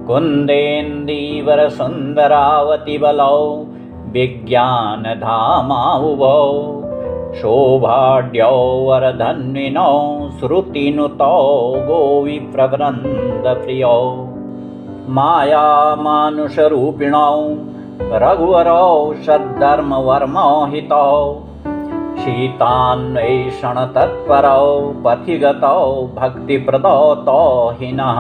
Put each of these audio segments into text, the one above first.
कुन्देन्दीवर सुन्दरावति बलौ विज्ञानधामावुवौ शोभाढ्यौ वरधन्विनौ श्रुतिनुतौ गोविप्रवृन्दप्रियौ मायामानुषरूपिणौ रघुवरौ सद्धर्मवर्मौ हितौ शीतान्वेषणतत्परौ पथिगतौ भक्तिप्रदौ तौ हिनः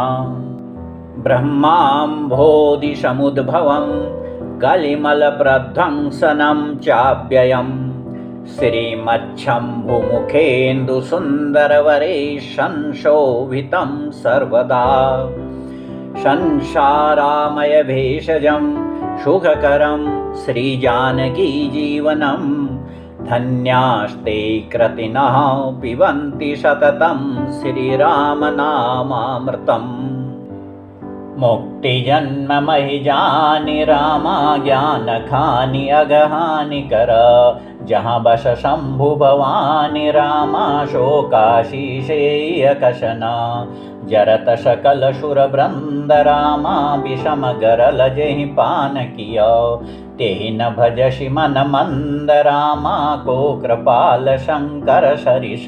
ब्रह्माम्भोधिसमुद्भवं कलिमलप्रध्वंसनं चाव्ययम् श्रीमच्छम्भुमुखेन्दुसुन्दरवरे संशोभितं सर्वदा संसारामयभेषजं सुखकरं श्रीजानकीजीवनं धन्यास्ते कृतिनः पिबन्ति सततं श्रीरामनामामृतम् मुक्तिजन्ममहिजानि रामा ज्ञानखानि अगहानिकर जहाँ बस शंभु भवानी रामा शोकाशीषेयकशना जरत सकल सुर वृंद रामा विषम गरल जहि पान कियो तेहि न भजसि मन मंद रामा को कृपाल शंकर सरिष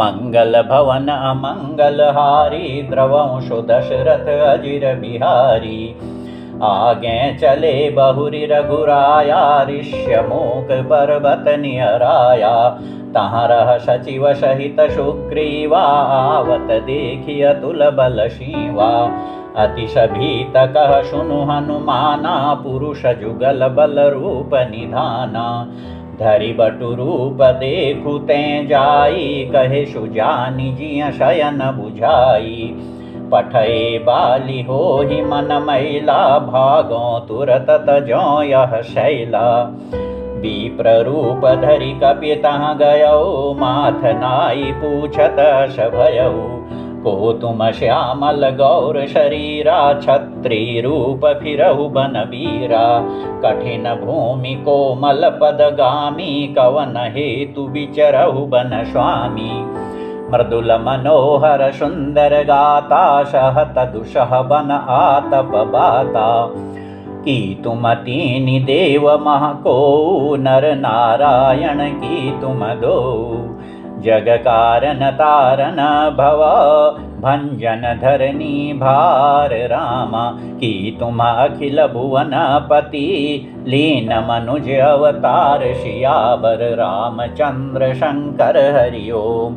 मंगल भवन अमंगल हारी द्रवंशु दशरथ अजिर बिहारी आगे चले बहुरी रघुराया ऋष्यमूक पर्वत निहराया तहाँ रह सचिव सहित सुग्रीवा आवत देखि अतुल बल शिवा अतिश भीत कह सुनु हनुमाना पुरुष जुगल बल रूप निधाना धरि बटु रूप देखु तें जाई कहे सुजानि जिय शयन बुझाई पठये बाली होहि मन मैला भागो तुरत तजो यह शैला विप्ररूप धरि कपितः गयौ माथ नाई पूछत भयौ को तुम श्यामल गौर शरीरा छत्री रूप फिरहु बन बीरा कठिन भूमि कोमल पदगामी कवन हेतु विचरहु बन स्वामी मृदुल मनोहर सुंदर गाता सहत दुसह बन आतप बाता की तुम तीनि देव मह को नर नारायण की तुम दो जग कारण तारन भव भंजन धरनी भार रामा की तुम अखिल भुवन पति लीन मनुज अवतार सियावर रामचंद्र शंकर हरि ओम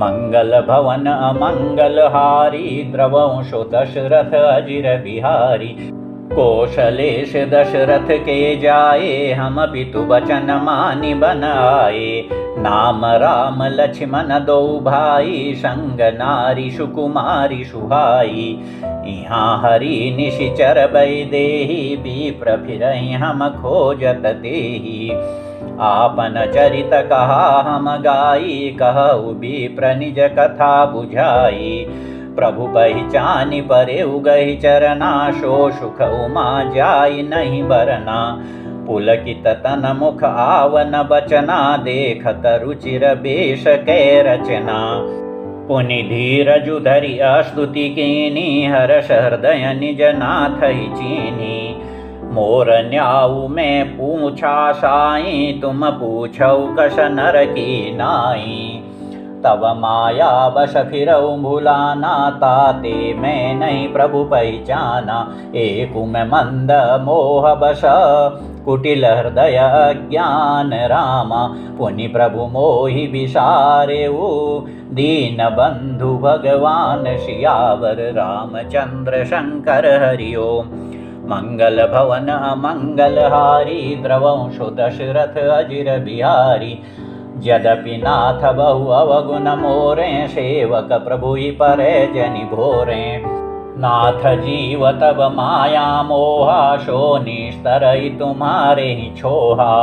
मंगल भवन अमंगल हारी द्रवंशु दशरथ अजिर बिहारी कौशलेश दशरथ के जाए हम पितु बचन मानि बन आए नाम राम लक्ष्मण दो भाई संग नारी सुकुमारी सुहाई यहाँ हरि निशिचर बै देहि विप्र फिरहि हम खोजत तेहि आपन चरित कहा हम गाई कहु विप्र निज कथा बुझाई प्रभु पहिचानि परे उगहि चरना शो सुख उमा जाई नहीं बरना पुलकित तन मुख आवन बचना देखत रुचिर बेश कै रचना पुनि धीरजु धरि स्तुति कीनी हर्ष हृदय निज नाथ चीनी मोर न्याऊ में पूछा साई तुम पूछौ कस नर की नाई तब माया बस फिरऊ भुलाना ताते मैं नहीं प्रभु पहचाना एक में मंद मोह बस कुटिल हृदय ज्ञान रामा पुनि प्रभु मोहि विसारेऊ दीन बंधु भगवान सियावर रामचंद्र शंकर हरि ओम मंगल भवन मंगल हारी द्रवंशु दशरथ अजिर बिहारी यद्यपि नाथ बहु अवगुण मोरे सेवक प्रभु ही परे जनि भोरे नाथ जीव तब माया मोहा शो निस्तरई तुम्हारे ही छोहा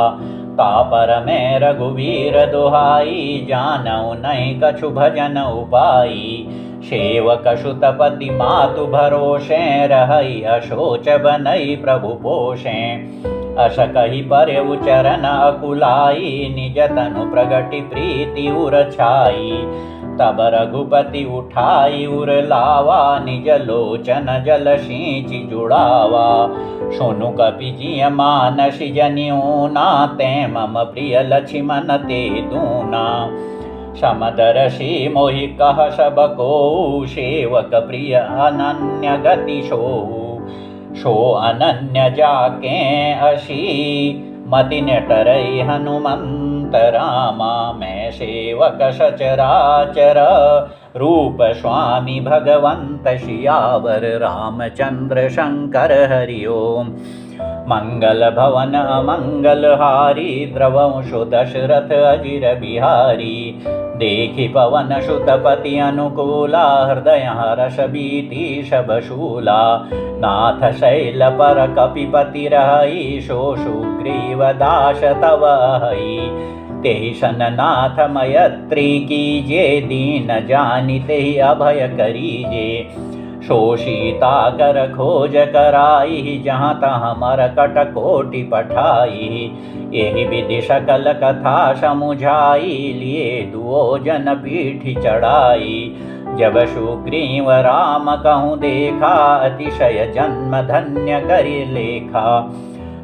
तापर में रघुवीर दुहाई जानऊ नहीं कछु भजन उपाई सेवक सुतपति मातु भरोसे रहई अशोच बनई प्रभु पोषे अस कही पर उचरन अकुलाई निज तनु प्रगति प्रीति उर छाई तब रघुपति उठाई उर लावा, निज लोचन जल सींचि जुड़ावा। सुनु कपि जिय मानसि जनियूना, ते मम प्रिय लक्ष्मण ते दूना। समदर्शी मोहि कह सब को, सेवक प्रिय अनन्य गति सो अनन्य जाके असी। मति नटरई हनुमंत रामा, मैं सेवक सचराचर। रूप स्वामी भगवंत सियावर, रामचंद्र शंकर हरि ओम। मंगल भवन अमंगल हारी, द्रवंशु दशरथ अजिर बिहारी। देखि पवन सुतपति अनुकूला, हृदय हर्ष बीति शबशूला। नाथ शैल पर कपिपति रही, सो सुग्रीव दास तव हई। तेहि सन नाथ मयत्री कीजे, दीन जानिते अभय करीजे। सो सीता कर खोज कराई, जहाँ तहाँ मरकट कोटि पठाई। यही विधि सकल कथा समुझाई, लिए दुओ जन पीठी चढ़ाई। जब सुग्रीव राम कहूँ देखा, अतिशय जन्म धन्य करि लेखा।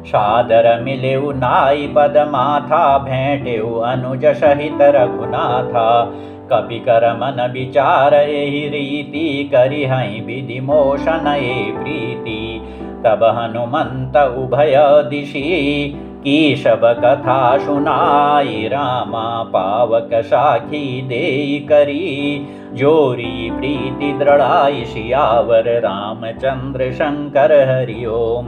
सादर मिलेउ नाई पद माथा, भेंटेउ अनुज सहित रघुनाथा। कपि कर मन विचार एहि रीति, करिहहि विधि मोशन ए प्रीति। तब हनुमंत उभय दिशि, की सब कथा सुनाई रामा। पावक साखी देई करी, जोरी प्रीति दृढ़ाई सियावर। रामचंद्र शंकर हरि ओम।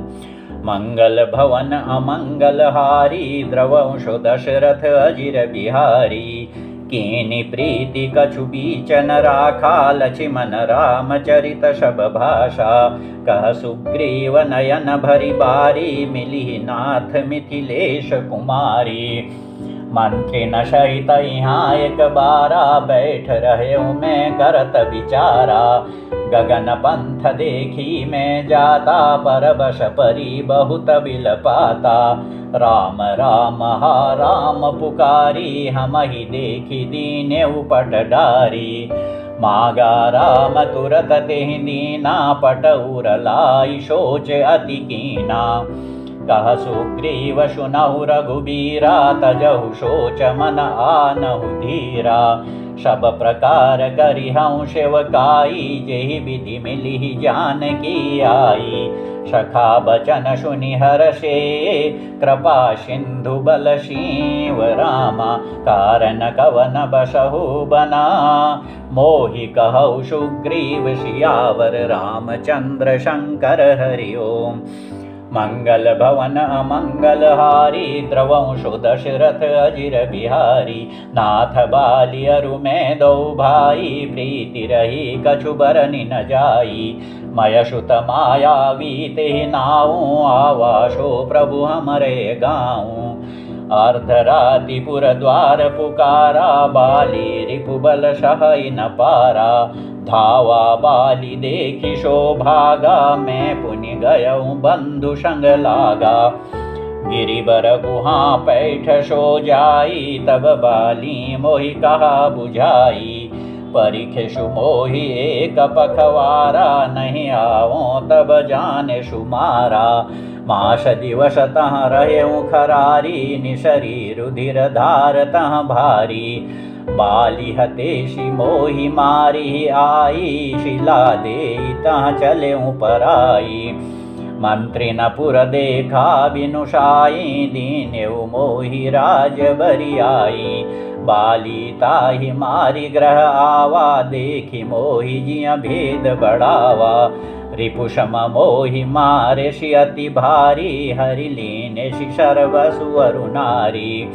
मंगल भवन अमंगल हारी, द्रवंशु दशरथ अजिर बिहारी। कीनि प्रीति कछु बीचन राखा, लक्ष्मण राम चरित सब भाषा। कह सुग्रीव नयन भरि बारी, मिली नाथ मिथिलेश कुमारी। मंत्री न सहित यहाँ एक बारा, बैठ रहे मैं करत विचारा। गगन पंथ देखी मैं जाता, पर बस परी बहुत बिलपाता। राम राम हा राम पुकारी, हमहि देखी दीने उपट डारी। मागा राम तुरत तेहि दीना, पट उरलाई सोच अति कीना। कह सुग्रीव सुनहु रघुबीरा, तजहु सोच मन आनहु धीरा। सब प्रकार करिहउँ सेवकाई, जेहि विधि मिलिहि जानकी आई। सखा बचन सुनि हर्षे, कृपा सिंधु बल सीव रामा। कारण कवन बसहु बना, मोहि कहउ सुग्रीव सियावर। रामचंद्र शंकर हरि ओम। मंगल भवन अमंगल हारी, द्रवंशु दशरथ अजिर बिहारी। नाथ बाली अरु में दो भाई, प्रीति रही कछु बरनि न जाई। मय सुत मायावी तेहि नाऊँ, आवासो प्रभु हमरे गाऊँ। अर्धराति पुर द्वार पुकारा, बाली रिपु बल सहई न पारा। धावा बाली देखि शोभागा, मैं पुनि गयऊँ बंधु संग लागा। गिरिबर गुहा पैठ सो जाई, तब बाली मोहि कहा बुझाई। परिखेशु मोहि एक पखवारा, नहीं आवों तब जाने सुमारा। मास दिवस तह रहेऊँ खरारी, निसरी रुधिर धार तह भारी। बाली हतेशी मोहि मारी आई, शिला देई तह चलेऊँ पराई। मंत्री न पुर देखा बिनुसाई, दीनेउ मोहि राज बरियाई। बाली ताहि मारी ग्रह आवा, देखि मोहि जिय भेद बढ़ावा। रिपुसम मोहि मारे अति भारी, हरि लीने सर्वसु अरु नारी।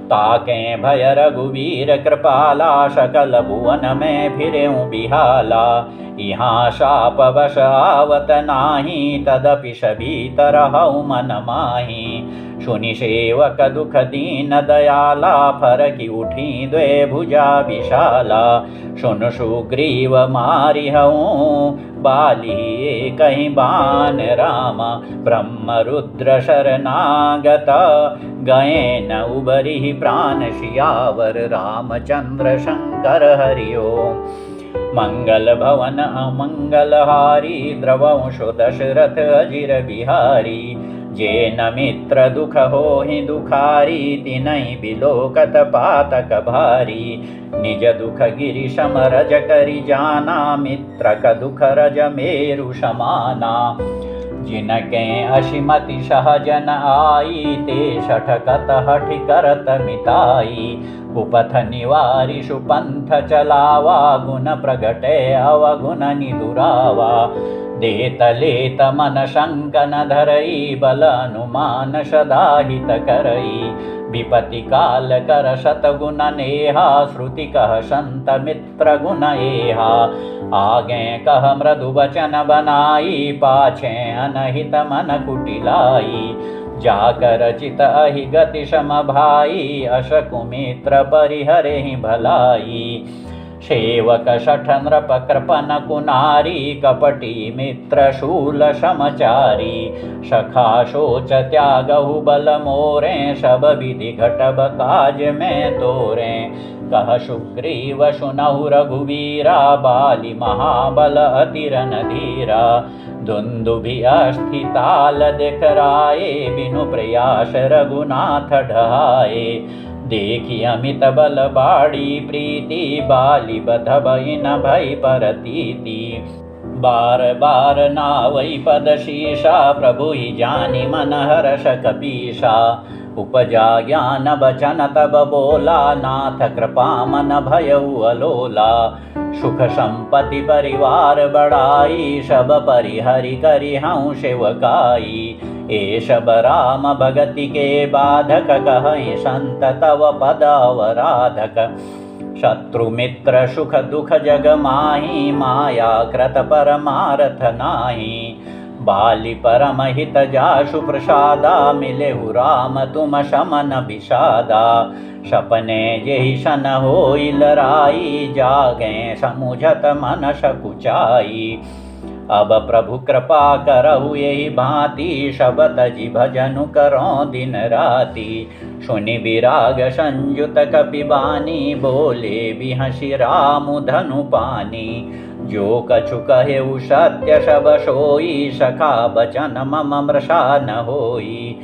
ताके भय रघुवीर कृपाला, सकल भुवन में फिरेऊँ बिहाला। यहाँ शाप वश आवत नाही, तदपि सभीतर हऊ मन माही। सुनि सेवक दुख दीन दयाला, फरकी उठी द्वे भुजा विशाला। सुन सुग्रीव मारिहऊँ बाली कहीं बान राम ब्रह्म रुद्र शरणागत गए न उबरी प्राण सियावर रामचंद्र शंकर हरि ओम। मंगल भवन अमंगलहारी द्रवंशो दशरथ अजिर बिहारी जे न मित्र दुख होहि दुखारी तिनहि बिलोकत पातक भारी निज दुख गिरि समरज करि जाना मित्र क दुख रज मेरु समाना जिनके असिमति सहजन आई ते शठकत हठि करत मिताई कुपथ निवारि सुपंथ चलावा गुण प्रगटे अवगुण निदुरावा देत लेत मन शंकन धरई बल अनुमान सदाहित करई विपति काल कर शतगुण नेहा श्रुति कह संत मित्र गुण एहा आगे कह मृदु वचन बनाई पाछे अनहित मन कुटिलाई जाकर चित अहि गति सम भाई अशकुमित्र परिहरे भलाई सेवक शठ नृप कृपन कुनारी कपटी मित्र शूल समचारी सखा शोच त्यागहु बल मोरे सब विधि घटब काज में तोरे कह सुग्रीव सुनहु रघुवीरा बाली महाबल अतिरन धीरा दुंदुभि अस्थिताल देखराए बिनु प्रयास रघुनाथ ढहाए देखी अमित बल बाड़ी प्रीति बाली बधबई न भई परतीति बार बार नावई पद शीशा प्रभु ही जानी मन हर्ष कपीशा उपजा ज्ञान बचन तब बोला नाथ कृपा मन भयउ अलोला सुख संपत्ति परिवार बढ़ाई सब परिहरि करि हूँ सेवकाई ए सब राम भगति के बाधक कहि संत तव पद अवराधक शत्रु मित्र सुख दुख जग माही माया कृत परमार्थ नाही बाली परम हित जासु प्रसादा मिलेहु राम तुम शमन विषादा सपने जेहि सन होई लराई जागे समुझत मन सकुचाई अब प्रभु कृपा करहु यही भांति शबत जी भजनु करो दिन राति सुनि विराग संयुत कपिबानी बोले बिहसि रामु धनु पानी जो कछु कहेउ सत्य सब सोई सखा बचन मम मृषा न होई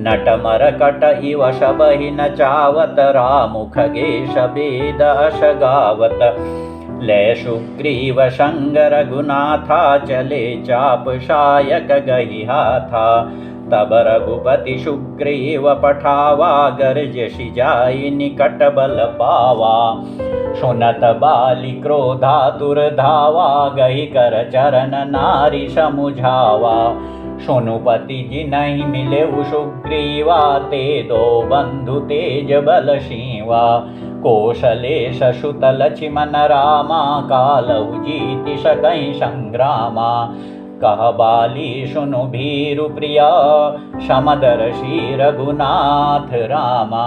नट मरकट इव सबहि न चावत रामु खगेश वेद अस गावत ले सुग्रीव संग रघुनाथा चले चाप शायक गहि हाथा तब रघुपति सुग्रीव पठावा गर्जसि जाई निकट बल पावा सुनत बाली क्रोधातुर धावा गहि कर चरण नारी समुझावा सुनुपति जिनहि मिले सुग्रीवा ते दो बंधु तेज बल शिवा कौशलेश सुत लक्ष्मण रामा कालऊ जीति सकहि संग्रामा कह बाली सुनु भीरु प्रिया समदर्शी रघुनाथ रामा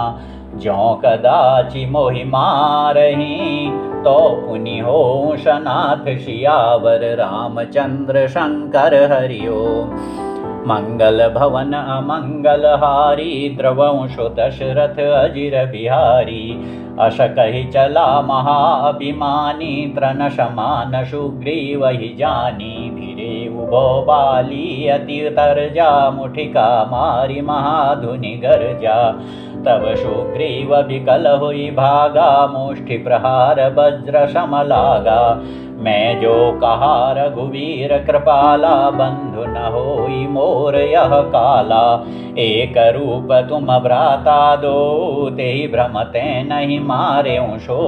ज्यों कदाचि मोहि मारहि तो पुनि हो सनाथ सियावर रामचंद्र शंकर हरि ओम। मंगल भवन अमंगल हारी द्रवंशो दशरथ अजिर बिहारी अस कहि चला महाअभिमानी तृण समान सुग्रीव ही जानी भिरे उभो बाली अति तरजा मुठिका मारी महाधुनि गर्जा तब सुग्रीव विकल हुई भागा मुष्टि प्रहार वज्र समलागा मैं जो कहा रघुवीर कृपाला बंधु न होई मोर यह काला एक रूप तुम भ्राता दो तेहि भ्रमते नहीं मारे सो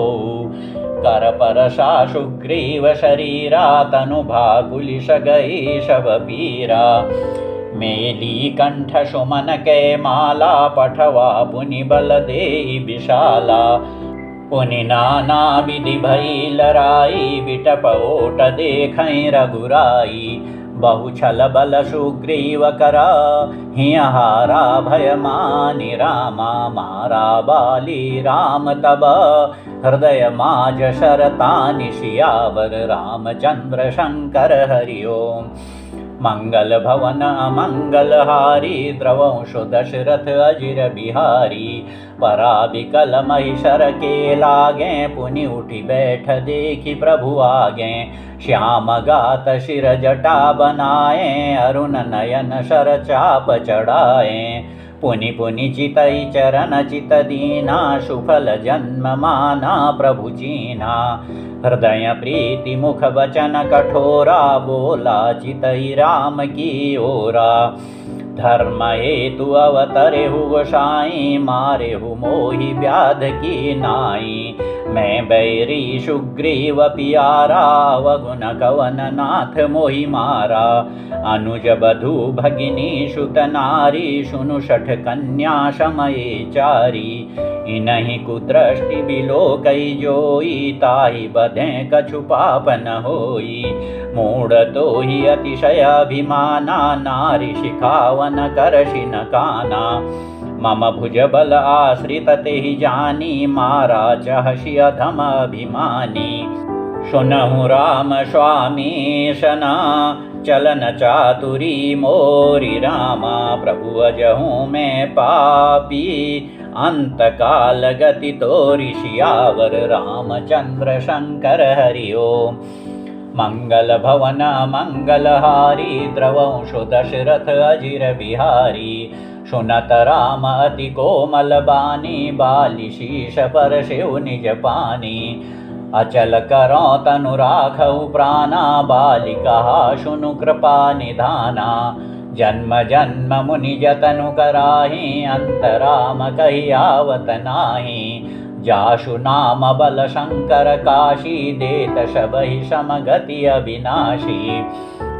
कर परसा सुग्रीव शरीरा तनु भाकुलिश गई शब पीरा मेली कंठ सुमन के माला पठवा पुनि बल दे विशाला पुनि नाना विधि भई लराई बिटप ओट देखै रघुराई बहु छल बल सुग्रीव करा हियहारा भयमानि रामा मारा बाली राम तब हृदय माज शरतानि सियावर रामचंद्र शंकर हरि ओम। मंगल भवन अमंगलहारी द्रवंशु दशरथ अजिर बिहारी पराबिकल महिषर के लागे पुनि उठी बैठ देखी प्रभु आगे श्याम गात शिर जटा बनाए अरुण नयन शर चाप चढ़ाए पुनि पुनि चितई चरण चित दीना सुफल जन्म माना प्रभु चीना हृदय प्रीति मुख वचन कठोरा बोला चितई राम की ओरा धर्म हेतु अवतरे हु गोसाई मारे हु मोहि व्याध की नाई मैं बैरी सुग्रीव पियारा वगुन कवन नाथ मोहि मारा अनुज बधु भगिनी सुत नारी सुनु शठ कन्या समये चारी इनहि कुदृष्टि बिलोकई जोई ताहि बधे कछु पाप न होई मूढ़ तो ही अतिशय अभिमाना नारी शिखावन करशि न काना मम भुज बल आश्रित तेहि जानी मारा चहसि अधम अभिमानी सुनहु राम स्वामी शना चलन चातुरी मोरी रामा प्रभु अजहूँ मैं पापी अंत काल गति तोरि सियावर रामचंद्र शंकर हरि ओम। मंगल भवन मंगलहारी द्रवंशु दशरथ अजिर बिहारी सुनत राम अति कोमल बानी बाली शीश पर शिव निज पानी अचल करो तनु राखऊ प्राणा बालिका सुनु कृपा निधाना जन्म जन्म मुनि जतनु कराही अंतराम कही आवत नाही जाशु नाम बल शंकर काशी देत शबहि समगति अविनाशी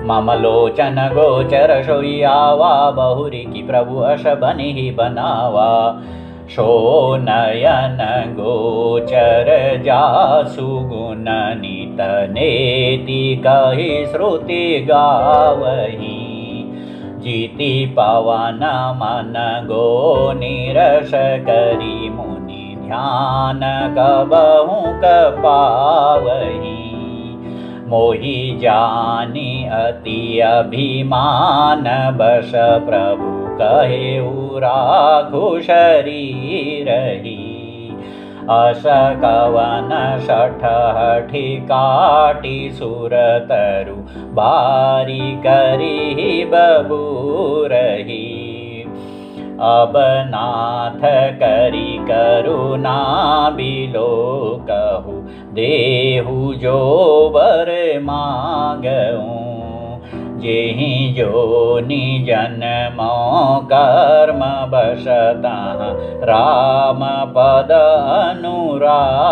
मम लोचन गोचर सोई आवा बहुरी की प्रभु अश बनि बनावा शो नयन गोचर जासु गुण नित नेति कहि श्रुति गावही जीति पवन मन गो निरस करी मुनि ध्यान कबहु कपावही मोहि जानी अति अभिमान बस प्रभु कहे राखु शरीर ही अस कवन सठहठि काटी सुर तरु बारी करी बबूरही अब नाथ करी करुणा बिलो कहु देहु जो वर मांगऊं जेहि जोनि जन्मो कर्म बसता राम पद अनुरागऊं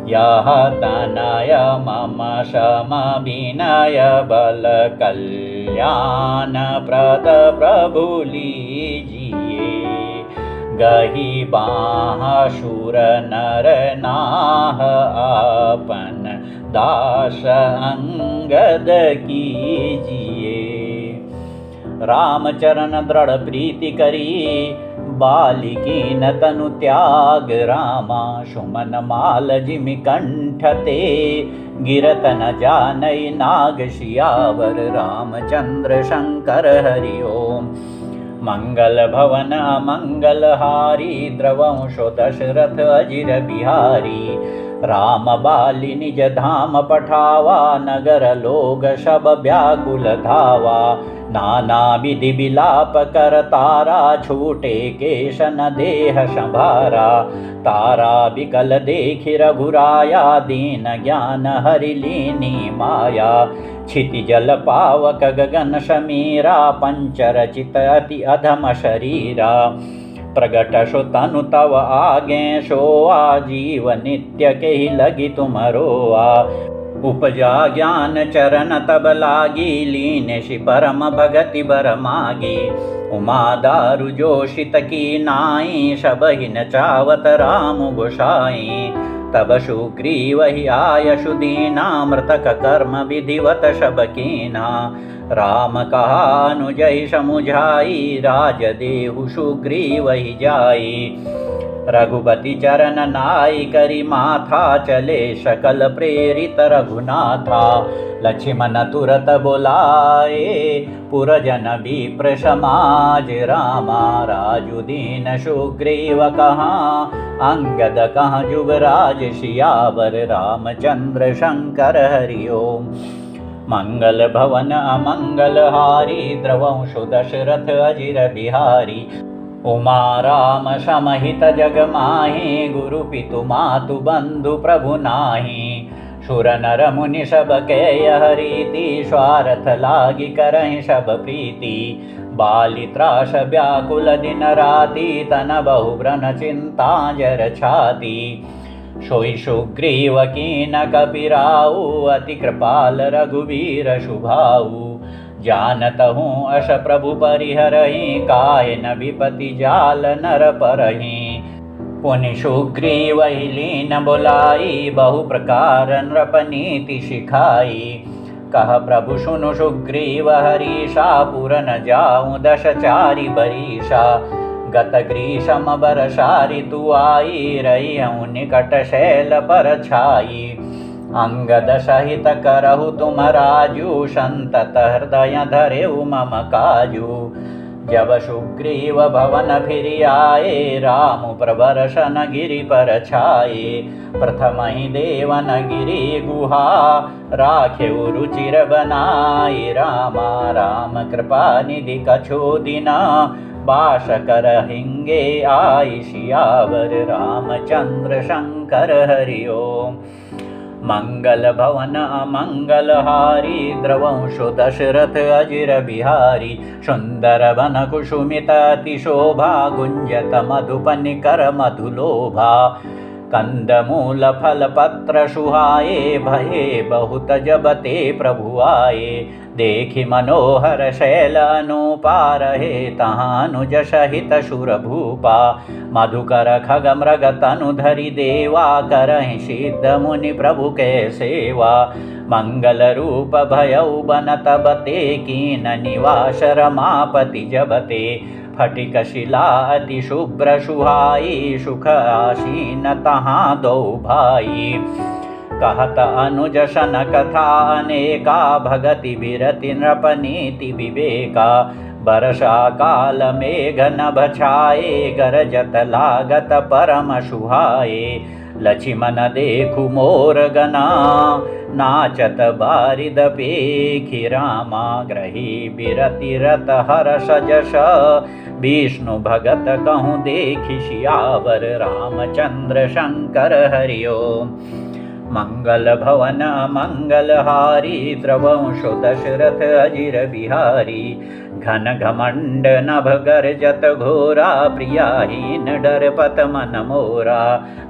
यह तनय मम सम विनय बल कल्याण प्रद प्रभु लीजिए गही बाह शूर नर नाह आपन दास अंगद कीजिए रामचरण दृढ़ प्रीति करी बालिकी न तनु त्याग रामा सुमन माल जिमि कंठ ते गिरत न जानई नाग सियावर रामचंद्र शंकर हरि ओम मंगल भवन अमंगलहारी द्रवंशो दशरथ अजिर बिहारी राम बाली निज धाम पठावा नगर लोग शब व्याकुल धावा नाना विधि विलाप कर तारा छूटे केशन देह संभारा तारा विकल देखि रघुराया दीन ज्ञान हरि लीनी माया क्षिति जल पावक गगन समीरा पंचरचित अति अधम शरीरा प्रगट सो तनु तव आगे सोआ जीव नित्य के ही लगी तुमरोआ उपजा ज्ञान चरण तब लागी लीन शि परम भगति बर मागी उमा दारु जोशित की नाई शबहि न चावत राम गोसाई तब सुग्रीव ही आय सुदीना मृतक कर्म विधिवत शब कीना राम कहानुजय समुझाई, राज देहु सुग्रीव ही जाई। रघुपति चरण नाई करी माथा, चले सकल प्रेरित रघुनाथा। लक्ष्मण तुरत बोलाए, पुरजन विप्र समाज रामा। राजु दीन सुग्रीव कहाँ, अंगद कहाँ जुगराज सियावर। रामचंद्र शंकर हरि ओम। मंगल भवन अमंगल हारी, द्रवंशु दशरथ अजिर बिहारी। उमा राम समहित जग माहि, गुरु पितु मातु बंधु प्रभु नाही। सुर नर मुनि सब के हरीति, स्वार्थ लागी करहि सब प्रीति। बाली त्रास व्याकुल दिन राति, तन बहु व्रन चिंता जर छाती। सोई सुग्रीव कीन कपिराऊ, अति कृपाल रघुवीर शुभाऊ। जानत हूँ अस प्रभु परिहरहि, काहे न विपति जाल नर परहि। पुनि सुग्रीव लीन बुलाई, बहु प्रकार नृपनीति सिखाई। कह प्रभु सुनु सुग्रीव हरीशा, पुर न जाऊँ दश चारि बरीशा। गत ग्रीष्म बरसा ऋतु आई, रहियहूँ निकट शैल पर छाई। अंगद सहित करहु तुम राजू, संतत हृदय धरेउ मम काजू। जब सुग्रीव भवन फिर आए, राम प्रबर्शन गिरि पर छाए। प्रथम ही देवन गिरि गुहा, राखेउ रुचिर बनाई रामा। राम कृपा निधि कछो दिना, बास करहिंगे आई सियावर। रामचंद्र शंकर हरि ओम। मंगल भवन अमंगल हारी, द्रवंशु दशरथ अजिर बिहारी। सुंदर वन कुसुमित अति शोभा, गुंजत मधुपनिकर मधुलोभा। कंदमूल फल पत्र सुहाए, भये बहुत जब ते प्रभु आए। देखि मनोहर शैल अनुपा, रहे तहानुज सहित सुर भूपा। मधुकर खग मृग तनु धरि देवा, करहि सिद्ध मुनि प्रभु के सेवा। मंगल रूप भयउ बन तब ते, कीन निवास रमापति जब ते। फटिक शिला अति शुभ्र सुहाई, सुख आसीन तहाँ दो भाई। कहत अनुज सन कथा अनेका, भगति बिरति नृपनीति विवेका। बरसा काल मेघ नभ छाए, गरजत लागत परम सुहाए। लक्ष्मण देखु मोर गना, नाचत बारिद पेखि रामा। ग्रही बिरति रत हर्ष जस, विष्णु भगत कहूँ देखि सियावर। रामचंद्र शंकर हरि ओम। मंगल भवन मंगल हारी, द्रवंशु दशरथ अजिर बिहारी। घन घमंड नभ गर्जत घोरा, प्रियाहीन डर पत मन मोरा।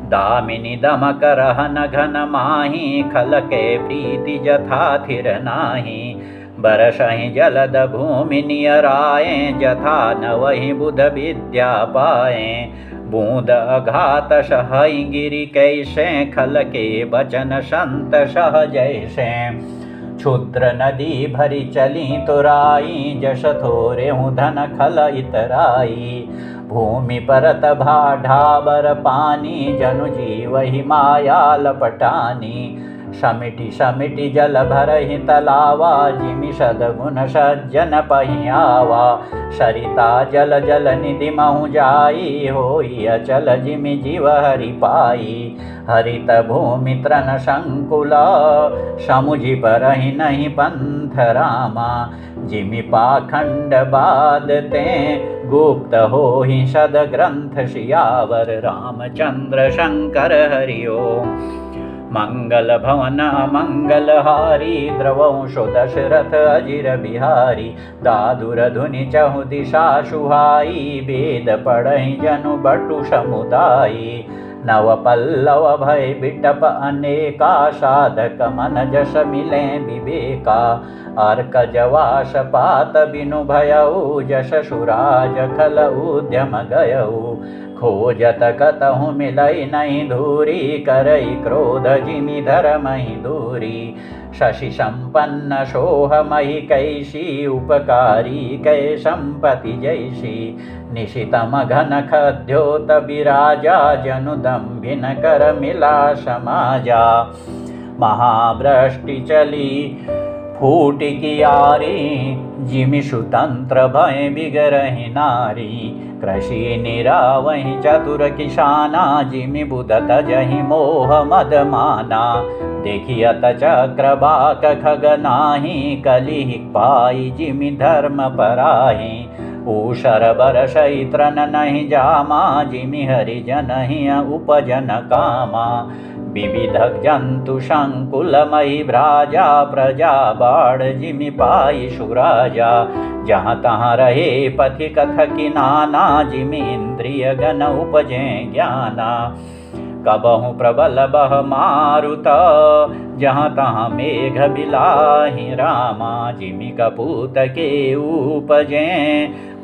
दामिनी दमक रहन घन माही, खलके प्रीति जथा थिर नाही। बरसहि जलद भूमि नियराए, जथा न वही बुध विद्या पाए। बूंद अघात सहई गिरि कैसे, खलके बचन संत सह जैसे। क्षुद्र नदी भरी चली तुराई, जस थोरे हूँ धन खल इतराई। भूमि परत भाढ़ाबर पानी, जनु जीव ही माया लपटानी। समिति समिति जल भरहि तलावा, जिमि सद्गुण सज्जन पहियावा। सरिता जल जल निधि महु जाई, होई अचल जिमि जीव हरि पाई। हरित भूमि तृण संकुला, समुझि परहि नहीं पंथ रामा। जिमि पाखंड बादते, गुप्त होहि सद ग्रंथ सियावर। रामचंद्र शंकर हरि ओम। मंगल भवन अमंगल हारी, द्रवंशु दशरथ अजिर बिहारी। दादुर धुनि चहु दिशा सुहाई, वेद पढ़हि जनु बटु समुदायी। नव पल्लव भय बिटप अनेका, साधक मन जस मिले विवेका। अर्क जवास पात बिनु भयउ, जस सुराज खल उद्यम गयउ। खोजत कतहु मिलई नहीं धूरी, करई क्रोध जिमि धरमहि दूरी। शशि संपन्न सोहमहि कैसी उपकारी कै संपति जैसी निशितम घन खद्योत विराजा जनुदम्भिन कर मिला समाजा महावृष्टि चली फूट कियारी जिमिषु तंत्र भय बिगरहि नारी कृषि निरावहि चतुर किसाना जिमि बुदत जहि मोह मद माना देखियत चक्र बाक खग नाही कलि पाई जिमि धर्म पराहि ऊषर बरसई त्रन नहीं जामा जिमि हरिजन ही उपजन कामा विविध जंतु संकुलमयी भ्राजा प्रजा बाढ़ जिमि पाई सुराजा जहाँ तहाँ रहे पथि कथकि नाना जिमि इंद्रिय गण उपजे ज्ञाना कबहु प्रबल बह मारुत जहाँ तहाँ मेघ बिलाहि रामा जिमि कपूत के उपजे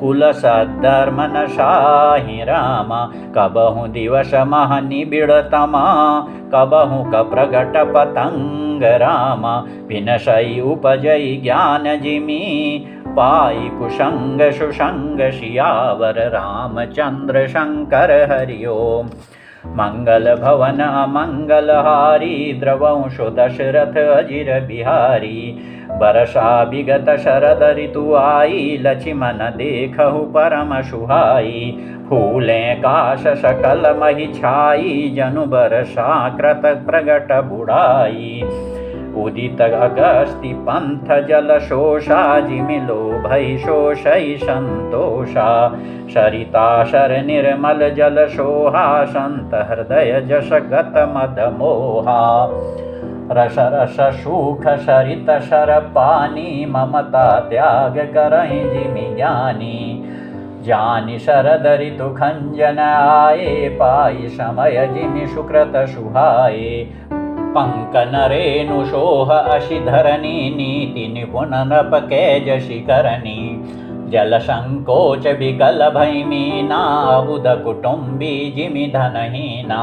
कुल सद्धर्म नशाहि रामा कबहु दिवस मह निबिड़तमा कबहु कप्रगट पतंग रामा विनशई उपजई ज्ञान जिमि पाई कुसंग सुसंग सियावर रामचंद्र शंकर हरि ओम मंगल भवन अमंगल हारी द्रवंशो दशरथ अजिर बिहारी बरसा विगत शरद ऋतु आई लक्ष्मण देखहु परम सुहाई फूले काश सकल महि छाई जनु बरसा कृत प्रगट बुढ़ाई उदित अगस्ति पंथ जल शोषा जिमिलो भई शोषई संतोषा सरिता शर निर्मल जल सोहा संत हृदय जस गत मद मोहा रस रस सुख सरित शर पानी ममता त्याग करहि जिमि ज्ञानी जानि शरद ऋतु खंजन आए पाई समय जिमि सुकृत सुहाए पंकन रेणु सोह अशिधरणी नीति निपुण नृप के जशि करणी जल संकोच विकल भैमीना बुध कुटुंबी जिमि धनहीना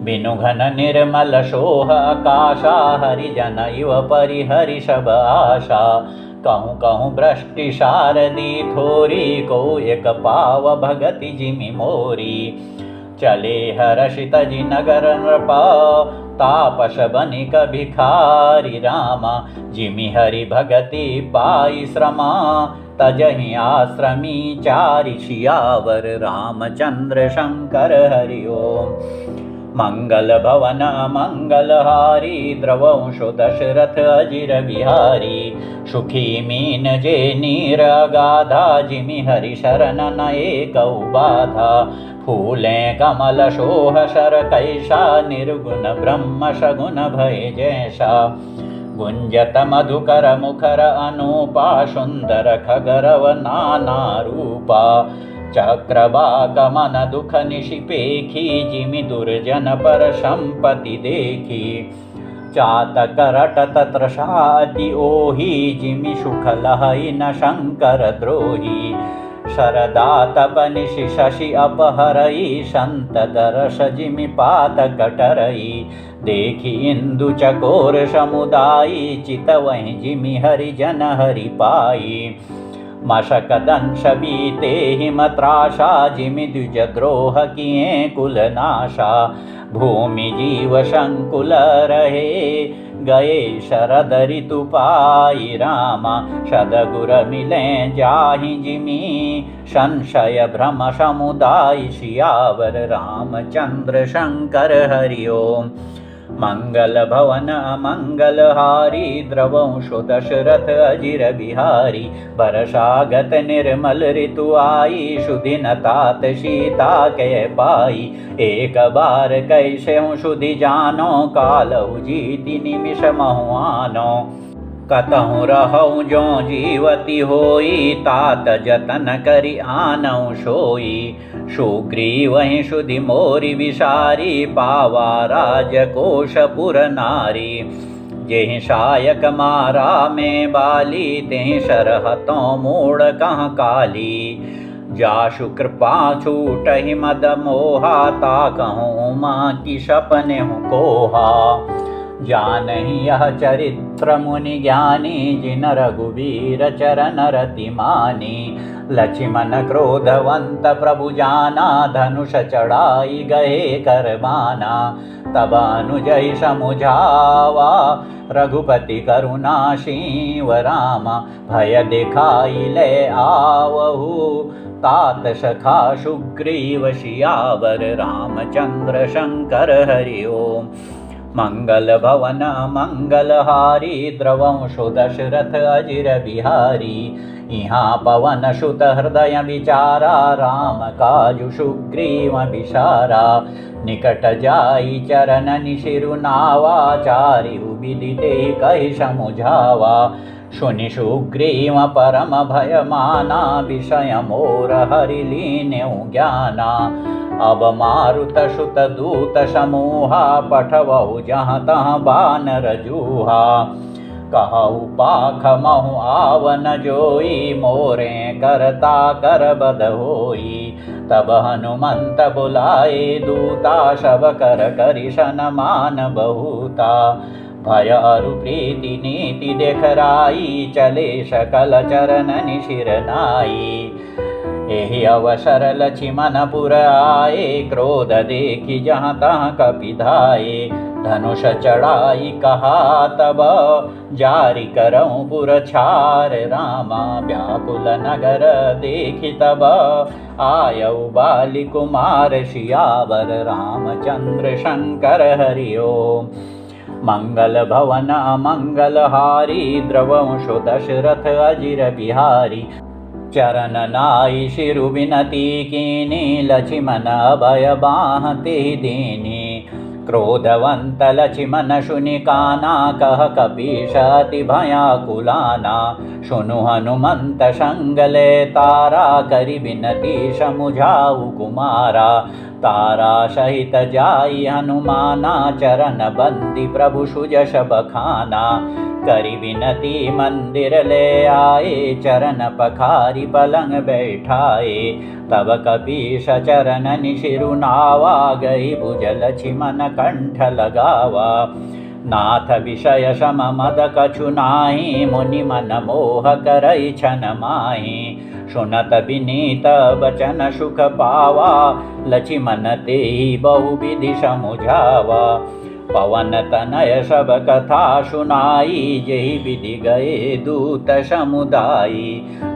बिनु घन निर्मल सोह आकाशा हरिजन इव परिहरि सब आशा कहूँ कहूँ वृष्टि शारदी थोरी को एक पाव भगति जिमि मोरी चले हर्षित जि नगर नृप तापस बनिक भिखारी रामा जिमि हरि भगति पाई श्रमा तजहि आश्रमी चारि सियावर रामचंद्र शंकर हरि ओम मंगल भवन मंगल हारी द्रवंशो दशरथ अजिर बिहारी सुखी मीन जे नीर अगाधा जिमि हरि शरण न एक बाधा फूले कमल शोह शर कैसा निर्गुण ब्रह्म सगुण भय जैसा गुंजत मधुकर मुखर अनूपा सुंदर खगरव नाना रूपा चक्रवाक मन दुख निशिपेखी जिमि दुर्जन पर संपत्ति देखी चातक रटत त्रसाति ओहि जिमि सुख लहई न शंकर द्रोही शरदा तपनिशि शशि अपहरई संत दरस जिमि पात कटरई देखी इंदु चकोर समुदायी चितवहि जिमि हरिजन हरि पाई मशक दंश बीते हिमत्राशा जिमि द्विज द्रोह किए कुल नाशा भूमि जीव संकुल रहे गए शरद ऋतु पाई रामा सदगुर मिले जाहि जिमि संशय भ्रम समुदाय सियावर रामचंद्र शंकर हरि ओम मंगल भवन मंगल हारी द्रवंशो दशरथ अजिर बिहारी बरसागत निर्मल ऋतु आई सुदिन तात सीता के पाई एक बार कैसे हूँ सुधि जानो कालऊ जीति निमिष महुआनो कतहु रहौ जो जीवती होई तात जतन करि आनौ सोई सुग्रीवहि सुधि मोरि विसारी पावा राजकोष पुर नारी जेहि सायक मारा में बाली तेहि सरहतों मूड़ कहाँ काली जासु कृपा छूटहि मद मोहा ता कहूँ माँ की सपने हूँ कोहा जानहि यह चरित्र मुनि ज्ञानी जिन रघुवीर चरण रति मानी। लक्ष्मण क्रोधवंत प्रभु जाना धनुष चढ़ाई गए करबाना। तब अनुजय समुझावा रघुपति करुणा शिव रामा। भय दिखाई ले आवहु तात सखा सुग्रीव सियावर रामचंद्र शंकर हरि ओम। मंगल भवन मंगलहारी द्रवंशो दशरथ अजिर बिहारी। यहाँ पवन सुत हृदय विचारा राम काजु सुग्रीव विसारा। निकट जाई चरण निशिरुनावा चारि विदिते कहि समुझावा। सुनि सुग्रीव परम भय माना विषय मोर हरि लीन्यु ज्ञाना। अब मारुत सुत दूत समूहा पठवहु जहाँ तहाँ बानर जूहा। कहु पाखमहु आवन जोई मोरे करता कर बद होई। तब हनुमंत बुलाए दूता शब कर करिशन मान बहुता। भय अरु प्रीति नीति देखराई चले सकल चरण निशिर नाई। एहि अवसर लक्ष्मण पुर आए क्रोध देखी जहाँ तहाँ कपिधाये। धनुष चढ़ाई कहा तब जारी करऊं पुर छार रामा। व्याकुल नगर देखी तब आयऊ बाली कुमार सियावर रामचंद्र शंकर हरि ओम। मंगल भवन मंगलहारी द्रवंशो दशरथ अजिर बिहारी। चरण नाई शिरु विनती कीनी लक्ष्मण अभय बाहते दीनी। क्रोधवंत लक्ष्मण सुनि काना कह कपीश अति भयाकुलाना। सुनु हनुमंत संग ले तारा करि विनती समुझाऊ कुमारा। तारा सहित जाई हनुमाना चरण बंदी प्रभु सुजस बखाना। करि विनती मंदिर ले आए चरण पखारी पलंग बैठाए। तब कपीश चरण निशिरुनावा गई भुज लक्ष्मण कंठ लगावा। नाथ विषय सम मद कछु नाही मुनि मन मोह करई छन माही। सुनत विनीत बचन सुख पावा लक्ष्मण तेहि बहु विधि समुझावा। पवन तनय सब कथा सुनाई जेहि विधि गए दूत समुदायी।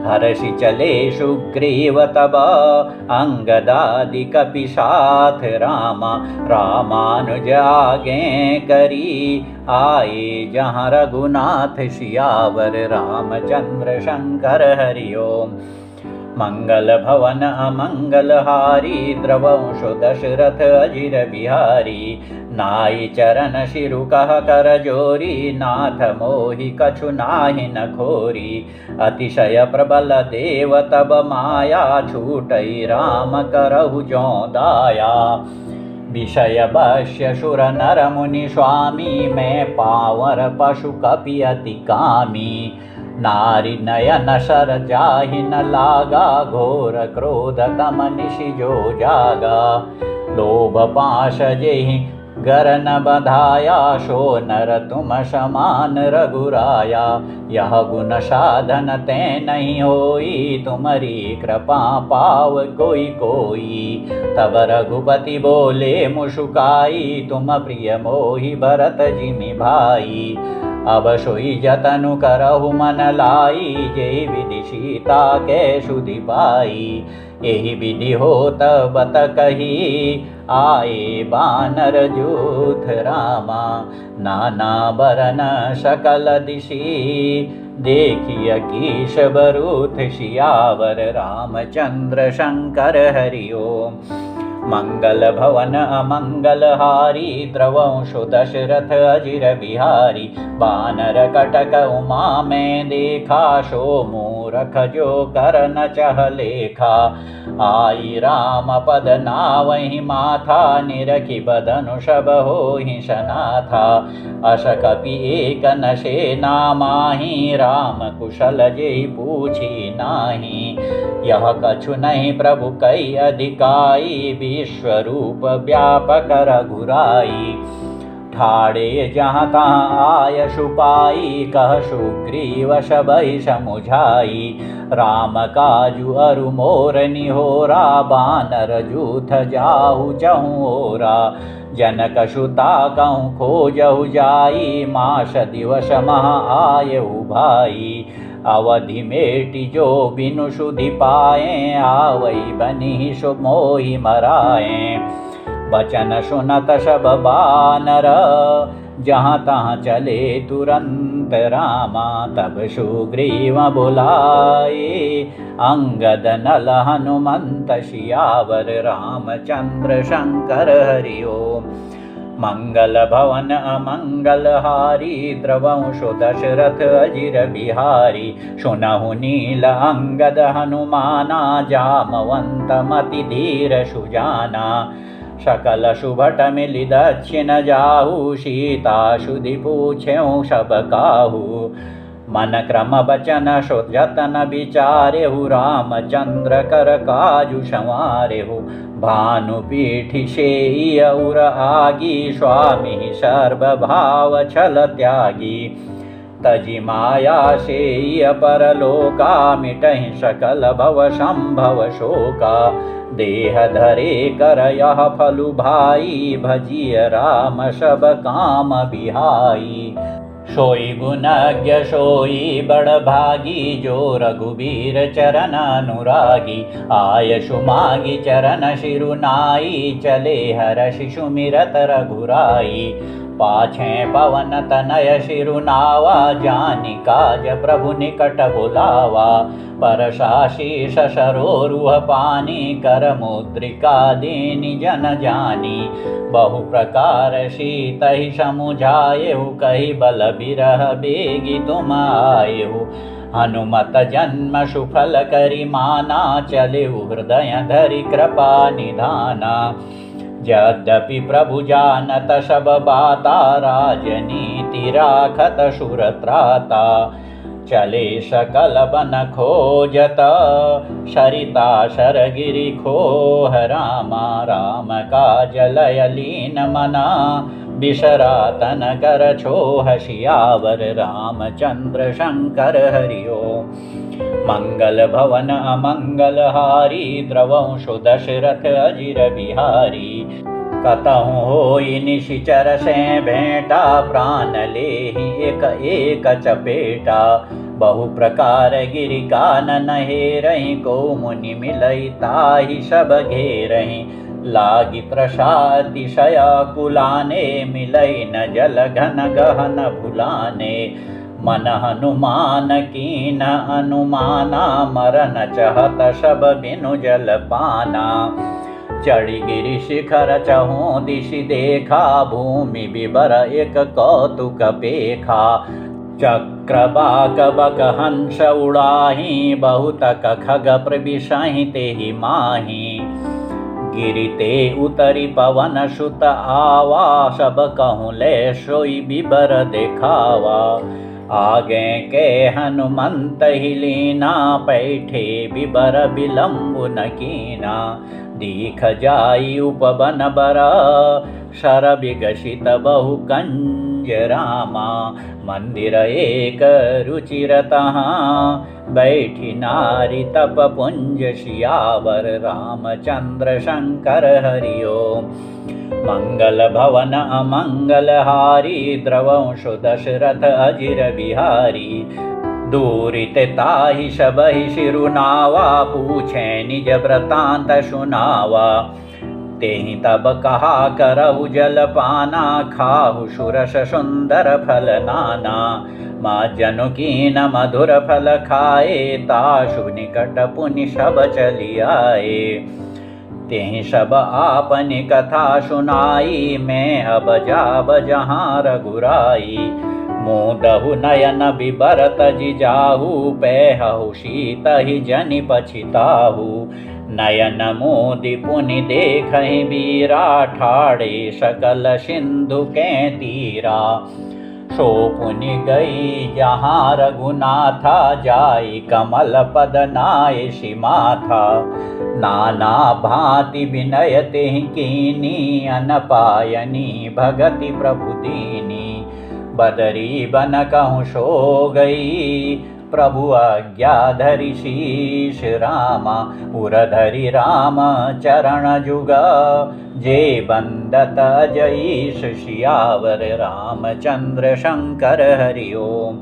हर्षि चले सुग्रीव तब अंगदादि कपि साथ रामा। रामानुज आगे करी आए जहाँ रघुनाथ सियावर रामचंद्र शंकर हरि ओम। मंगल भवन अमंगलहारी द्रवंशो दशरथ अजिर बिहारी। नाई चरण शिरु कह कर जोरी नाथ मोहि कछु नाहि न खोरी। अतिशय प्रबल देव तब माया छूटई राम करहु जो दाया। विषय वश्य सुर नर मुनि स्वामी मैं पावर पशु कपि अति कामी। नारी नयन सर जाहि न लागा घोर क्रोध तम निशि जो जागा। लोभ पाश जेहि गर न बधाया सो नर तुम समान रघुराया। यह गुण साधन ते नहीं होई तुम्हारी कृपा पाव कोई कोई। तब रघुपति बोले मुस्काई तुम प्रिय मोहि भरत जिमि भाई। अब सोई जतनु करहु मन लाई जेहि विधि सीता के सुधि पाई। एहि विधि होत बत कही आए बानर जूथ रामा। नाना बरन सकल दिशि देखिय कीश बरूथ सियावर रामचंद्र शंकर हरि ओम। मंगल भवन अमंगलहारी द्रवंशो दशरथ अजिर बिहारी। बानर कटक उमा में देखा सो मूरख जो कर न चह लेखा। आई राम पद नावहि माथा निरखि बदनु सब होहि सनाथा। अस कपि एक नशे नामाहि राम कुशल जेहि पूछी नाही। यह कछु नहीं प्रभु कई अधिकाई विश्वरूप व्यापक रघुराई। ठाड़े जहाँ तहाँ आय सुपाई कह सुग्रीव सबहि समुझाई। राम काजु अरु मोर निहोरा बानर जूथ जाहु चहु ओरा। जनक सुता कहूँ खोजहु जाई मास दिवस मह आयहु भाई। अवधि मेटि जो बिनु सुधि पाए आवई बनि सो मोहि मराए। बचन सुनत सब बानर जहाँ तहाँ चले तुरंत रामा। तब सुग्रीव बुलाए अंगद नल हनुमंत सियावर रामचंद्र शंकर हरि ओम। मंगल भवन अमंगल हारी द्रवंशु दशरथ अजिर बिहारी। सुनहु नील अंगद हनुमाना जामवंत मति धीर सुजाना। सकल सुभट मिलि दक्षिण जाहु सीता सुधि पूछेहु सब काहू। मन क्रम बचन सो जतन विचारेहु रामचंद्र कर काजु संवारेहु। भानु पीठि सेई और आगी स्वामी सर्वभाव छल त्यागी। तजि माया सेई परलोका मिटहि सकल भव संभव शोका। देह धरे कर यह फलु भाई भजिय राम सब काम बिहाई। सोई गुणज्ञ सोई बड़ भागी जो रघुबीर चरण अनुरागी। आय सुमागी चरण शिरुनाई चले हर्षि सुमिरत रघुराई। पाछे पवन तनय शिरुनावा जानि काज प्रभु निकट बुलावा। परशाशीष सरोरुह पानी कर मुद्रिका दीनि जन जानी। बहु प्रकार शीतहि समुझाएहु कहि बल बिरह बेगी तुम आएहु। हनुमत जन्म सुफल करि माना चलेहु हृदय धरि कृपा निधाना। यद्यपि प्रभु जानत सब बाता राजनीति राखत सुरत्राता। चले सकल बन खोजत सरिता सरगिरि खोह रामा। राम काज लय लीन मना बिसरा तन कर छोह सियावर रामचंद्र शंकर हरि ओम। मंगल भवन अमंगल हारी द्रवंशु दशरथ अजिर बिहारी। कतहु होई निशिचर से भेंटा प्राण लेहि एक एक चपेटा। बहु प्रकार गिरि कानन हेरहि को मुनि मिलई ताहि सब घेरहि। लागी प्रसादिशय कुलाने मिलई न जल घन गहन भुलाने। मन हनुमान कीन अनुमाना मरन चहत सब बिनु जल पाना। चढ़ी गिरि शिखर चहु दिशि देखा भूमि बिबर एक कौतुक पेखा। चक्रबाक बक हंस उड़ाही बहुतक खग प्रविशहि तेहि माही। गिरिते उतरी पवन सुत आवा सब कहूँ ले सोई बिबर देखावा। आगे के हनुमंत ही लीना पैठे बिबर बिलम्बु न कीना। दीख जाई उपवन बर शर विगसित बहु कंज रामा। मंदिर एक रुचिरतहाँ बैठी नारी तप पुंज सियावर रामचंद्र शंकर हरि ओम। मंगल भवन अमंगल हारी द्रवंशु दशरथ अजिर बिहारी। दूरित ताहि सबहि शिरुनावा पूछे निज वृतांत सुनावा। तेहि तब कहा करहु जल पाना खाहु सुरस सुंदर फल नाना। माँ जनुकीन मधुर फल खाए ताशु निकट पुनि सब चली आए। तेहि सब आपनि कथा सुनाई मैं अब जाब जहाँ रघुराई। मोदहु नयन बिबरत जिजाहु पैहु शीतहि जनि पछिताहु। नयन मोदि पुनि देखहि बीरा ठाड़े सकल सिंधु के तीरा। सो पुनि गई जहाँ रघुनाथा, जाई कमल पद नाय माथा। नाना भांति विनय तेहि कीनी, अनपायनी भगति प्रभु दीनी। बदरी बन कहूँ सो गई, प्रभु आज्ञा धरि शीश रामा। उर धरि राम चरण जुगा, जे बंदत जईश सियावर रामचंद्र शंकर हरि ओम।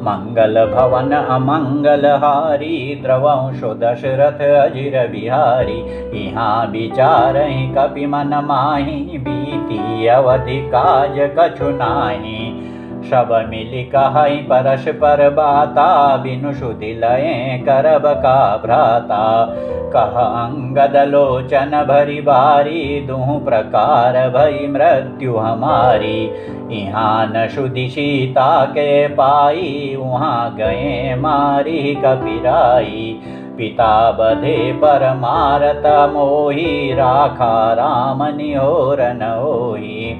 मंगल भवन अमंगल हारी, द्रवंशो दशरथ अजिर बिहारी। यहाँ विचारहि कपि मन माहि, बीती अवधि काज कछु नाहि। सब मिलि कहै परस्पर बाता, बिनु सुधि लयें करब का भ्राता। कह अंगद लोचन भरी बारी, दुहु प्रकार भई मृत्यु हमारी। यहाँ न सुधि सीता के पाई, वहाँ गए मारी कपिराई। पिता बधे पर मारत मोही, राखा राम निहोर न होई।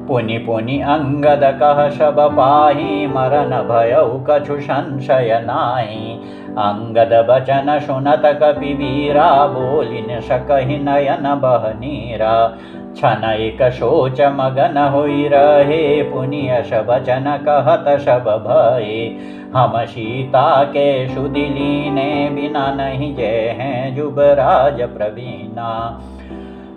पुनि पुनि अंगद कह सब पाही, मरन भयउ कछु संशय नाहि। अंगद बचन सुनत कपि वीरा, बोलि न सकहि नयन बह नीरा। क्षण एक सोच मगन होई रहे, पुनि यश बचन कहत सब भये। हम सीता के सुधि लीने, बिना नहीं जय हैं जुबराज प्रवीणा।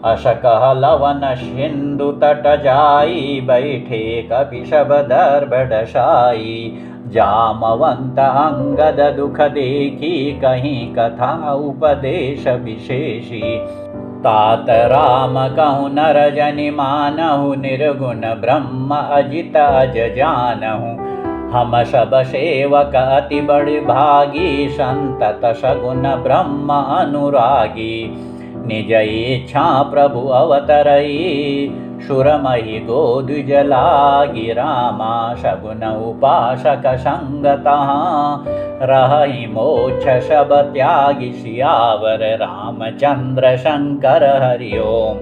अस कह लवन सिंधु तट जाई, बैठे कपि सब दर्भ डसाई। जामवंत अंगद दुख देखी, कहीं कथा उपदेश विशेषी। तात राम कहूँ नर जनि मानहु, निर्गुण ब्रह्म अजित अज जानहु। हम सब सेवक अति बड़ भागी, संतत सगुन ब्रह्म अनुरागी। निज इच्छा प्रभु अवतरई, सुरमहि गोद्विज लागी। रामा सगुन उपासक संगतः, रहई मोक्ष सब त्यागी। सियावर रामचंद्र शंकर हरि ओम।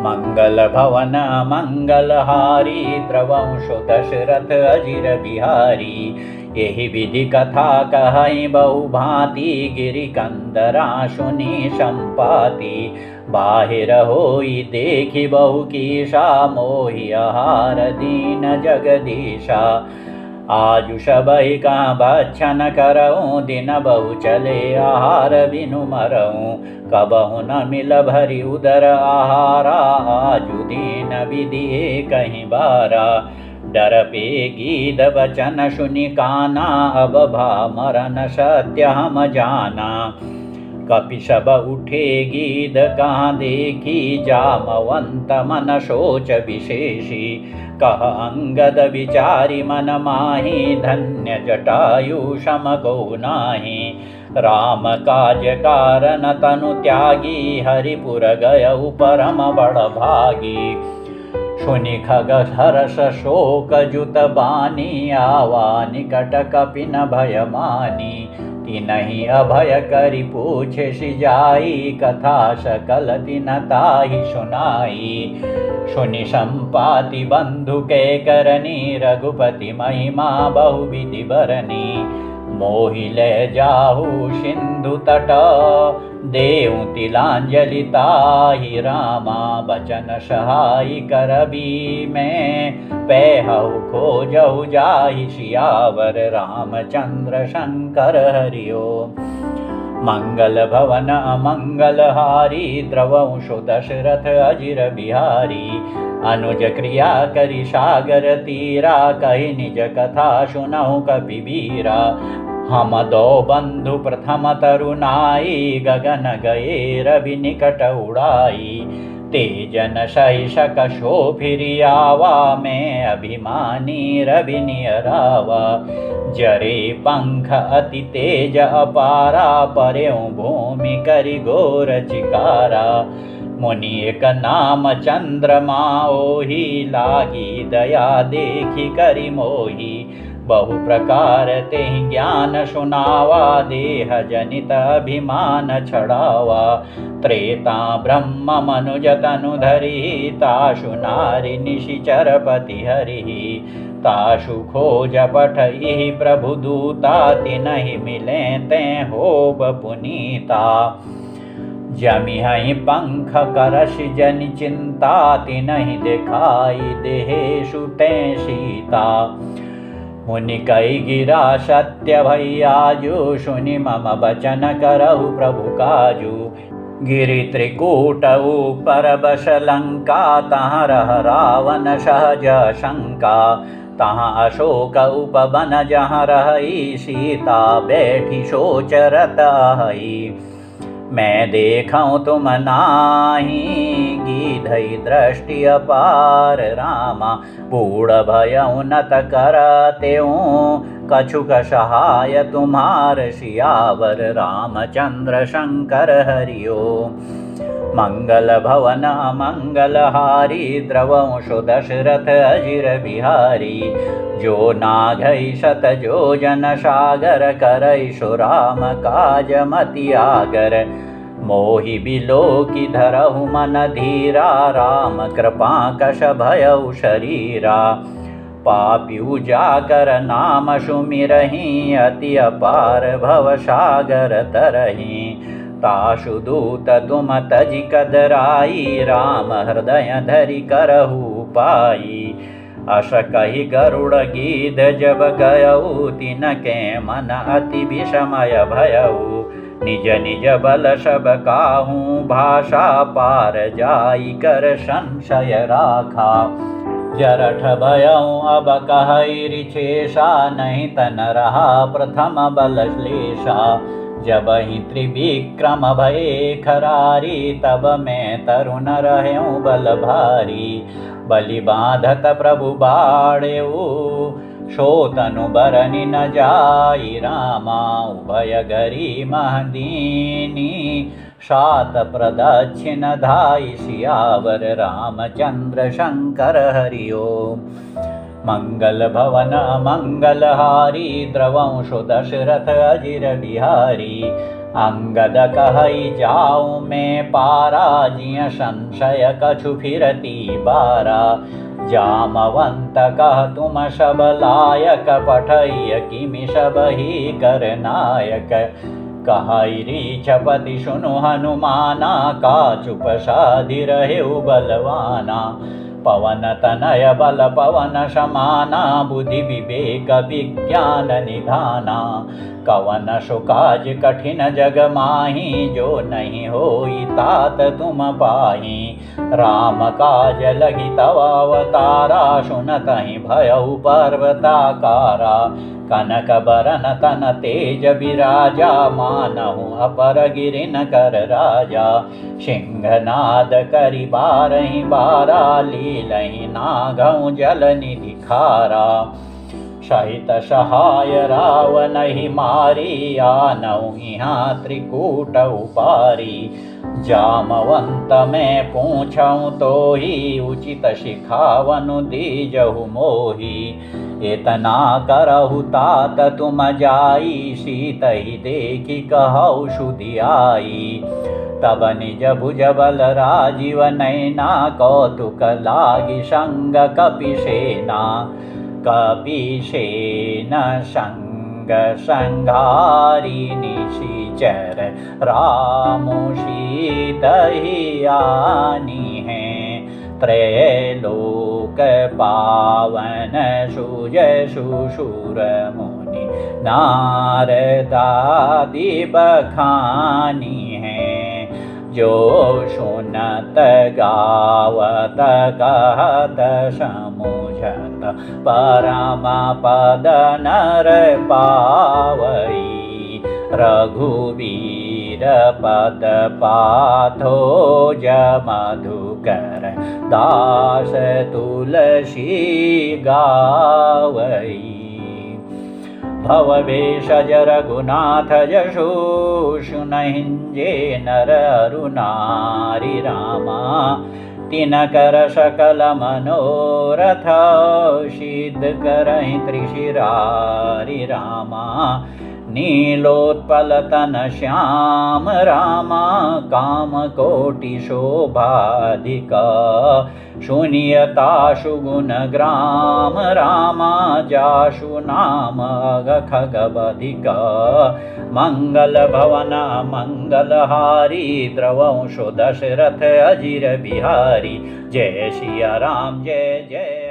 मंगल भवन मंगल हारी, द्रवंशो दशरथ अजिर बिहारी। यही विधि कथा कहई बहु भांति, गिरि कंदरा सुनी संपाति। बाहिर होई देखी बहु कीशा, मोहि आहार दीन जगदीशा। आजु सबहि का भक्षण करऊँ, दिन बहु चले आहार बिनु मरऊँ। कबहु न मिल भरी उदर आहारा, आजु दीन विधि कहीं बारा। डर पे गीध वचन सुनि काना, अब भा मरन सत्य हम जाना। कपि सब उठे गीध कहाँ देखी, जामवंत मन सोच विशेषी। कह अंगद विचारी मन माही, धन्य जटायु सम को नाही। राम काज कारण तनु त्यागी, हरिपुर गयउ परम बड़ भागी। सुनि खग हर्ष शोक जुत बानी, आवा निकट कपि न भय मानी। तिनहि अभय करि पूछे सिजाई, कथा सकल तिन ताहि सुनाई। सुनि संपाति बंधु के करनी, रघुपति महिमा बहुविधि बरनी। मोहि ले जाहु सिंधु तट, देऊ तिलांजलि ताहि। रामा बचन सहाय करबी मैं, पैहु खोजहु जाहि। सियावर रामचंद्र शंकर हरि ओम। मंगल भवन अमंगल हारी, द्रवंशो दशरथ अजिर बिहारी। अनुज क्रिया करि सागर तीरा, कहि निज कथा सुनहु कपि बीरा। हम दो बंधु प्रथम तरुनाई, गगन गए रवि निकट उड़ाई। तेजन सहिषक शो फिरि आवा, मैं अभिमानी रवि नियरावा। जरे पंख अति तेज अपारा, पर्यों भूमि करि घोर चिकारा। मुनि एक नाम चंद्रमा ओहि, लागी दया देखि करि मोहि। बहु प्रकार तेहि ज्ञान सुनावा, देह जनित अभिमान छड़ावा। त्रेता ब्रह्म मनुज तनु धरि, तासु नारि निशिचर पति हरि। ताशु खोज पठई प्रभु दूता तिनहि मिले ते होब पुनीता। जमि हई पंख करश जनि चिंता तिनहि दिखाई देहेशु ते सीता। मुनि कई गिरा सत्य भैयाजु सुनि मम बचन करहु प्रभु काजू। गिरि त्रिकूट ऊपर बस लंका तहाँ रह रावण सहज शंका। तहाँ अशोक उपवन जहाँ रही सीता बैठी सोच रत हई। मैं देखऊँ तुम नाही गीधई दृष्टि अपार रामा। बूढ़ भयउ नत करतेऊँ कछुक सहाय तुम्हार सियावर रामचंद्र शंकर हरिओ। मंगल भवन मंगलहारी द्रवंशु दशरथ अजिर बिहारी। जो नाघई शत जो जन सागर करईशु राम काज मति आगर। मोहि बिलोकि धरहु मन धीरा राम कृपा कश भयउ शरीरा। पापी जाकर नाम सुमिरहि अति अपार भव सागर तरहि। ताशु दूत तुम तजि कदराई राम हृदय धरि करहु पाई। अस कहि गरुड़ गीध जब गयऊ तिनके मन अति विषमय भयऊ। निज निज बल सब काहू भाषा पार जाई कर संशय राखा। जरठ भयऊ अब कहई रिछेषा नहीं तन रहा प्रथम बल श्लेषा। जब ही त्रिविक्रम भये खरारी तब मैं तरुण रहूं बल भारी। बलि बांधत प्रभु बाड़ेऊ शोतनु बरनि न जाई रामा। उभय गरी महदीनी सात प्रदक्षिण धाई सियावर रामचंद्र शंकर हरिओ। मंगल भवन मंगलहारी द्रवंशु दशरथ अजिर बिहारी। अंगद कहई जाऊँ मैं पारा जिय संशय कछु फिरती बारा। जामवंत कह तुम सब लायक पठय किमि सब ही कर नायक। कहई रीछपति सुनु हनुमाना का चुप साधि रहेउ बलवाना। पवन तनय बल पवन समाना बुद्धि विवेक विज्ञान निधाना। कवन सुकाज कठिन जग माही जो नहीं होई तात तुम पाही। राम काज लगी तव अवतारा सुनतहि भयउ पर्वताकारा। कनक बरन तन तेज बिराजा मानहु अपर गिरिन कर राजा। सिंहनाद करि बारहि बारा लीलहि नागौ जल निधि खारा। सहित सहाय रावणहि मारी आनौ इहाँ त्रिकूट उपारी। जामवंत मैं पूछऊँ तो ही उचित सिखावनु दीजहु मोही। इतना करहु तात तुम जाई सीतहि देखि कहौ सुधियाई। तब निज भुज बल राजीव नैना कौतुक लागी संग कपिसेना। कपिसेन संग संघारी निशिचर रामु सीतहि आनी है। त्रैलोक पावन सुज सुशूर मुनि नारदादि बखानी है। जो सुनत गावत कहत समुझत परम पद नर पावई। रघुवीर पद पाथो मधुकर दास तुलसी गावई। भवभेषज रघुनाथ यशो सुनहिंजे नर अरुनारि रामा। तिनकर सकल मनोरथ सिद्ध करहि त्रिशिरारि रामा। नीलोत्पलतन श्याम रामा कामकोटि शोभाधिका शून्यताशु गुणग्राम रामा जाशु नाम खगबधिका मंगल भवन मंगलहारी द्रवंशो दशरथ अजिर बिहारी जय सिया राम जय जय